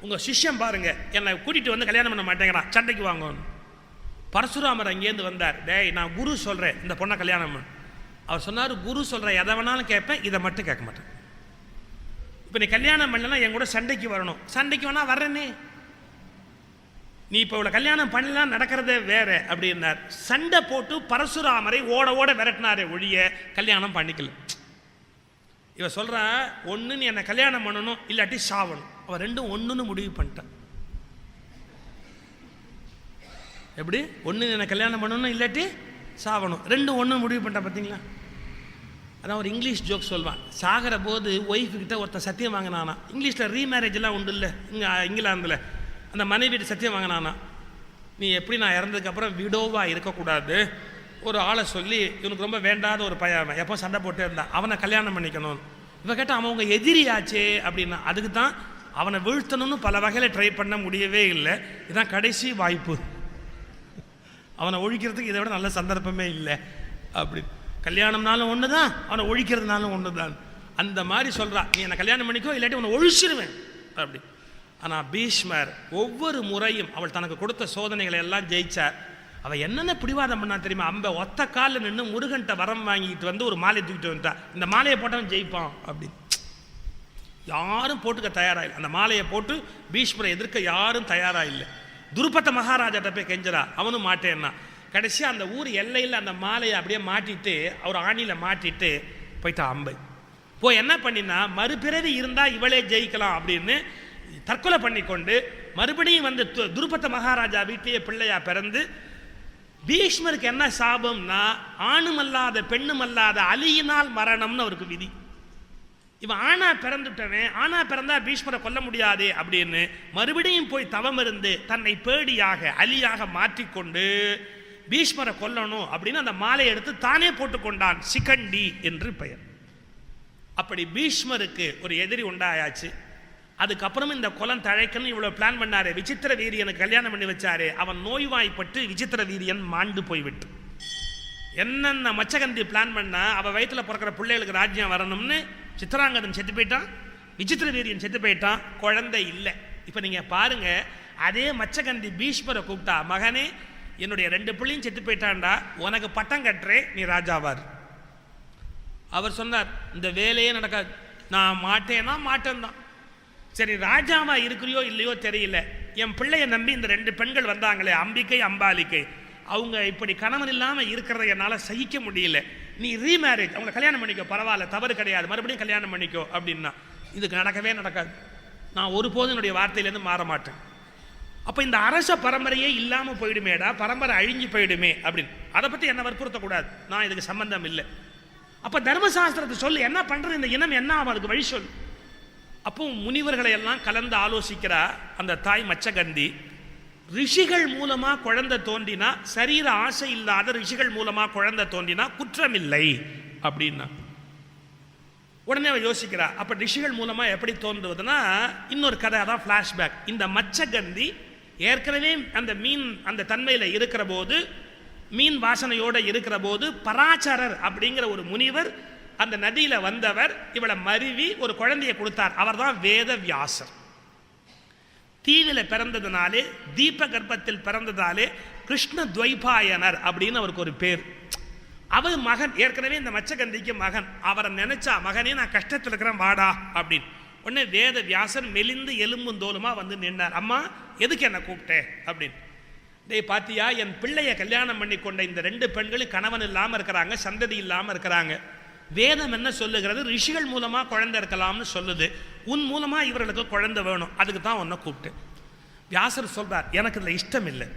உங்கள் சிஷ்யம் பாருங்க என்னை கூட்டிகிட்டு வந்து கல்யாணம் பண்ண மாட்டேங்கிறான், சண்டைக்கு வாங்கணும். பரசுராமர் அங்கேருந்து வந்தார், டேய் நான் குரு சொல்கிறேன் இந்த பொண்ணை கல்யாணம் பண்ணு. அவர் சொன்னார், குரு சொல்கிற எதை வேணாலும் கேட்பேன், இதை மட்டும் கேட்க மாட்டேன். இப்போ நீ கல்யாணம் பண்ணலன்னா என் கூட சண்டைக்கு வரணும். சண்டைக்கு வேணா வர்றேனே, நீ இப்போ இவ்வளோ கல்யாணம் பண்ணலாம் நடக்கிறதே வேற அப்படின்னார். சண்டை போட்டு பரசுராமரை ஓட ஓட விரட்டினாரே ஒழிய கல்யாணம் பண்ணிக்கல. இவ சொல்கிறா, ஒன்று நீ என்னை கல்யாணம் பண்ணணும், இல்லாட்டி சாவணும். அவன் ரெண்டும் ஒன்றுன்னு முடிவு பண்ணிட்டான். எப்படி? ஒன்று என்னை கல்யாணம் பண்ணணும், இல்லாட்டி சாவணும், ரெண்டும் ஒன்று முடிவு பண்ணிட்டான். பார்த்தீங்களா? அதான் ஒரு இங்கிலீஷ் ஜோக் சொல்வான், சாகிற போது ஒய்ஃபுக்கிட்ட ஒருத்தன் சத்தியம் வாங்கினானா. இங்கிலீஷில் ரீமேரேஜெலாம் உண்டு இல்லை, இங்கிலாந்தில். அந்த மனைவிட்டு சத்தியம் வாங்கினானா, நீ எப்படி நான் இறந்ததுக்கப்புறம் விடோவாக இருக்கக்கூடாது, ஒரு ஆளை சொல்லி இவனுக்கு ரொம்ப வேண்டாத ஒரு பையன் எப்போ சண்டை போட்டே இருந்தான், அவனை கல்யாணம் பண்ணிக்கணும். இவன் கேட்டால் அவன் உங்கள் எதிரியாச்சே அப்படின்னா, அதுக்கு தான் அவனை வீழ்த்தணும்னு பல வகையில் ட்ரை பண்ண முடியவே இல்லை, இதுதான் கடைசி வாய்ப்பு, அவனை ஒழிக்கிறதுக்கு இதை விட நல்ல சந்தர்ப்பமே இல்லை அப்படி. கல்யாணம்னாலும் ஒன்று தான், அவனை ஒழிக்கிறதுனாலும் ஒன்று தான். அந்த மாதிரி சொல்கிறா, நீ என்னை கல்யாணம் பண்ணிக்கோ, இல்லாட்டி உன்னை ஒழிச்சிருவேன் அப்படி. ஆனால் பீஷ்மர் ஒவ்வொரு முறையும் அவள் தனக்கு கொடுத்த சோதனைகளை எல்லாம் ஜெயிச்சார். அவள் என்னென்ன பிடிவாதம் பண்ணா தெரியுமா? அம்ப ஒத்த காலில் நின்று முருகன்ட்ட வரம் வாங்கிட்டு வந்து ஒரு மாலையை தூக்கிட்டு வந்துட்டா, இந்த மாலையை போட்டவன் ஜெயிப்பான் அப்படின்னு. யாரும் போட்டுக்க தயாராக இல்லை. அந்த மாலையை போட்டு பீஷ்மரை எதிர்க்க யாரும் தயாராக இல்லை. துருபத மகாராஜாட்ட போய் கெஞ்சரா, அவனும் மாட்டேன்னா. கடைசியாக அந்த ஊர் எல்லையில் அந்த மாலையை அப்படியே மாட்டிட்டு, அவர் ஆணியில் மாட்டிட்டு போயிட்டா அம்பை. போய் என்ன பண்ணினா, மறுபிறவி இருந்தால் இவளே ஜெயிக்கலாம் அப்படின்னு தற்கொலை பண்ணிக்கொண்டு மறுபடியும் வந்து துருபத மகாராஜா வீட்டையே பிள்ளையா பிறந்து. பீஷ்மருக்கு என்ன சாபம்னா, ஆணுமல்லாத பெண்ணுமல்லாத அலியினால் மரணம்னு அவருக்கு விதி. இவன் ஆணா பிறந்துட்டவன், ஆணா பிறந்தா பீஷ்மரை கொல்ல முடியாதே அப்படின்னு மறுபடியும் போய் தவம் இருந்து தன்னை பேடியாக அலியாக மாற்றிக்கொண்டு பீஷ்மரை கொல்லணும் அப்படின்னு அந்த மாலையை எடுத்து தானே போட்டுக்கொண்டான். சிகண்டி என்று பெயர். அப்படி பீஷ்மருக்கு ஒரு எதிரி உண்டாயாச்சு. அதுக்கப்புறம் இந்த குலம் தழைக்கணும் இவ்வளோ பிளான் பண்ணாரு. விசித்திர வீரியனுக்கு கல்யாணம் பண்ணி வச்சாரு. அவன் நோய்வாய்ப்பட்டு விசித்திர வீரியன் மாண்டு போய்விட்டு, என்னென்ன மச்சகந்தி பிளான் பண்ணா அவள் வயிற்றில் பிறக்கிற பிள்ளைகளுக்கு ராஜ்யம் வரணும்னு சித்திராங்கதன் செத்து போயிட்டான், விசித்திர வீரியன் செத்து போயிட்டான், குழந்தை இல்லை. இப்போ நீங்கள் பாருங்க, அதே மச்சகந்தி பீஷ்மரை கூப்பிட்டா, மகனே என்னுடைய 2 பிள்ளையும் செத்து போயிட்டான்டா, உனக்கு பட்டம் கட்டுறேன், நீ ராஜாவார். அவர் சொன்னார், இந்த வேலையே நடக்காது, நான் மாட்டேன்னா மாட்டேன் தான். சரி ராஜாவா இருக்கிறியோ இல்லையோ தெரியல, என் பிள்ளைய நம்பி இந்த 2 பெண்கள் வந்தாங்களே, அம்பிகை அம்பாலிகை, அவங்க இப்படி கணவன் இல்லாமல் இருக்கிறத என்னால் சகிக்க முடியல, நீ ரீமேரேஜ் அவங்க கல்யாணம் பண்ணிக்கோ, பரவாயில்ல தவறு கிடையாது, மறுபடியும் கல்யாணம் பண்ணிக்கோ அப்படின்னா. இதுக்கு நடக்கவே நடக்காது, நான் ஒருபோதும் என்னுடைய வார்த்தையிலேருந்து மாற மாட்டேன். அப்போ இந்த அரச பரம்பரையே இல்லாமல் போயிடுமேடா, பரம்பரை அழிஞ்சு போயிடுமே அப்படின்னு. அதை பற்றி என்ன வற்புறுத்தக்கூடாது, நான் இதுக்கு சம்பந்தம் இல்லை. அப்போ தர்மசாஸ்திரத்தை சொல்லு, என்ன பண்ணுறது, இந்த இனம் என்ன ஆகும், அதுக்கு வழி சொல். அப்போ முனிவர்களை எல்லாம் கலந்து ஆலோசிக்கிறா அந்த தாய் மச்சகந்தி. ரிஷிகள் மூலமா குழந்தை தோன்றினா, சரீர ஆசை இல்லாத ரிஷிகள் மூலமா குழந்தை தோன்றினா குற்றமில்லை அப்படின்னா. உடனே அவ யோசிக்கிறா, அப்ப ரிஷிகள் மூலமா எப்படி தோன்றுவதுன்னா இன்னொரு கதை, அதான் பிளாஷ்பேக். இந்த மச்சகந்தி ஏற்கனவே அந்த மீன் அந்த தன்மையில இருக்கிற போது, மீன் வாசனையோட இருக்கிற போது, பராச்சரர் அப்படிங்கிற ஒரு முனிவர் அந்த நதியில வந்தவர் இவளை மருவி ஒரு குழந்தையை கொடுத்தார். அவர் தான் வேத வியாசர். தீவில பிறந்ததுனாலே, தீப கர்ப்பத்தில் பிறந்ததாலே கிருஷ்ண துவைபாயனர் அப்படின்னு அவருக்கு ஒரு பேர். அவர் மகன், ஏற்கனவே இந்த மச்சகந்திக்கு மகன். அவரை நினைச்சா, மகனே நான் கஷ்டத்தில் இருக்கிறேன் வாடா அப்படின்னு. உடனே வேத வியாசர் மெலிந்து எலும்பும் தோலுமா வந்து நின்றார். அம்மா எதுக்கு என்ன கூப்பிட்டேன் அப்படின்னு. டேய் பாத்தியா, என் பிள்ளைய கல்யாணம் பண்ணி கொண்ட இந்த 2 பெண்களும் கணவன் இல்லாமல் இருக்கிறாங்க, சந்ததி இல்லாமல் இருக்கிறாங்க. வேதம் என்ன சொல்லுகிறது? ரிஷிகள் மூலமா குழந்தை இருக்கலாம்னு சொல்லுது. உன் மூலமா இவர்களுக்கு குழந்தை வேணும், அதுக்கு தான் உன்னை கூப்பிட்டு. வியாசர் சொல்றார், எனக்கு இதில் இஷ்டம் இல்லை,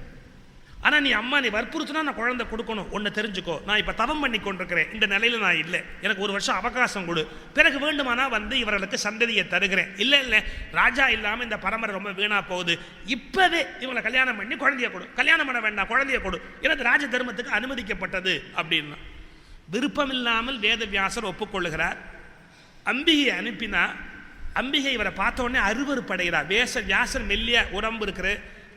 ஆனால் நீ அம்மா நீ வற்புறுத்தினா நான் குழந்தை கொடுக்கணும். ஒன்று தெரிஞ்சுக்கோ, நான் இப்போ தவம் பண்ணி கொண்டிருக்கிறேன், இந்த நிலையில் நான் இல்லை, எனக்கு 1 வருஷம் அவகாசம் கொடு, பிறகு வேண்டுமானா வந்து இவர்களுக்கு சந்ததியை தருகிறேன். இல்லை இல்லை, ராஜா இல்லாமல் இந்த பரம்பரை ரொம்ப வீணா போகுது, இப்போவே இவங்களை கல்யாணம் பண்ணி குழந்தைய கொடு. கல்யாணம் பண்ண வேண்டாம், குழந்தைய கொடு, எனக்கு ராஜ தர்மத்துக்கு அனுமதிக்கப்பட்டது அப்படின்னா. விருப்பமில்லாமல் வேதவியாசர் ஒப்புக்கொள்ளுகிறார். அம்பிகை அனுப்பினா, அம்பிகை இவரை பார்த்த உடனே அருவருப்படைகிறார். வியாசர் மெல்லிய உடம்பு இருக்கிற,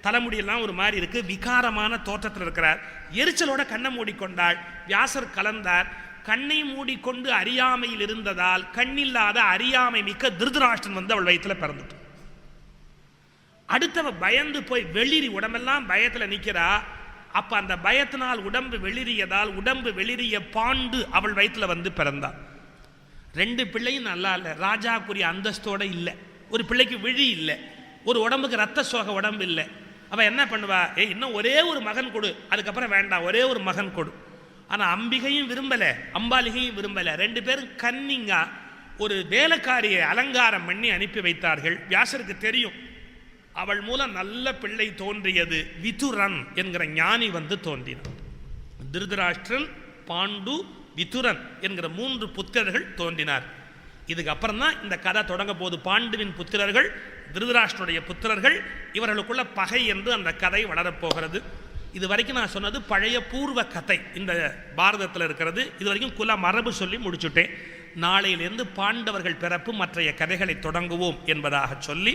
தலைமுடியெல்லாம் ஒரு மாதிரி இருக்கு, விகாரமான தோற்றத்தில் இருக்கிறார். எரிச்சலோட கண்ணை மூடிக்கொண்டாள். வியாசர் கலந்தார். கண்ணை மூடிக்கொண்டு அறியாமையில் இருந்ததால் கண்ணில்லாத அறியாமை மிக்க திருதராஷ்டிரன் வந்து அவள் வயிற்றுல பிறந்துட்டு. அடுத்தவ பயந்து போய் வெளிரி, உடம்பெல்லாம் பயத்தில் நிற்கிறா. அப்ப அந்த பயத்தினால் உடம்பு வெளிரியதால் உடம்பு வெளிரிய பாண்டு அவள் வயிற்றுல வந்து பிறந்தாள். 2 பிள்ளையும் நல்லா இல்லை, ராஜாக்குரிய அந்தஸ்தோட இல்லை, ஒரு பிள்ளைக்கு விழி இல்லை, ஒரு உடம்புக்கு ரத்த சோக உடம்பு இல்லை. அவள் என்ன பண்ணுவா, இன்னும் ஒரே ஒரு மகன் கொடு, அதுக்கப்புறம் வேண்டாம், ஒரே ஒரு மகன் கொடு. ஆனால் அம்பிகையும் விரும்பலை, அம்பாலிகையும் விரும்பலை. 2 பேரும் கன்னிங்கா ஒரு வேலைக்காரியை அலங்காரம் பண்ணி அனுப்பி வைத்தார்கள். வியாசருக்கு தெரியும் அவள் மூலம் நல்ல பிள்ளை தோன்றியது. விதுரன் என்கிற ஞானி வந்து தோன்றினார். திருதராஷ்டிரன், பாண்டு, விதுரன் என்கிற 3 புத்திரர்கள் தோன்றினார். இதுக்கு அப்புறம் தான் இந்த கதை தொடங்க போது. பாண்டுவின் புத்திரர்கள், திருதராஷ்டிரனுடைய புத்திரர்கள், இவர்களுக்குள்ள பகை என்று அந்த கதை வளரப்போகிறது. இது வரைக்கும் நான் சொன்னது பழைய பூர்வ கதை இந்த பாரதத்தில் இருக்கிறது. இது வரைக்கும் குல மரபு சொல்லி முடிச்சுட்டேன். நாளையிலிருந்து பாண்டவர்கள் பிறப்பு மற்றைய கதைகளை தொடங்குவோம் என்பதாக சொல்லி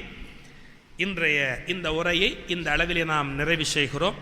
இன்றைய இந்த உரையை இந்த அளவிலே நாம் நிறைவு செய்கிறோம்.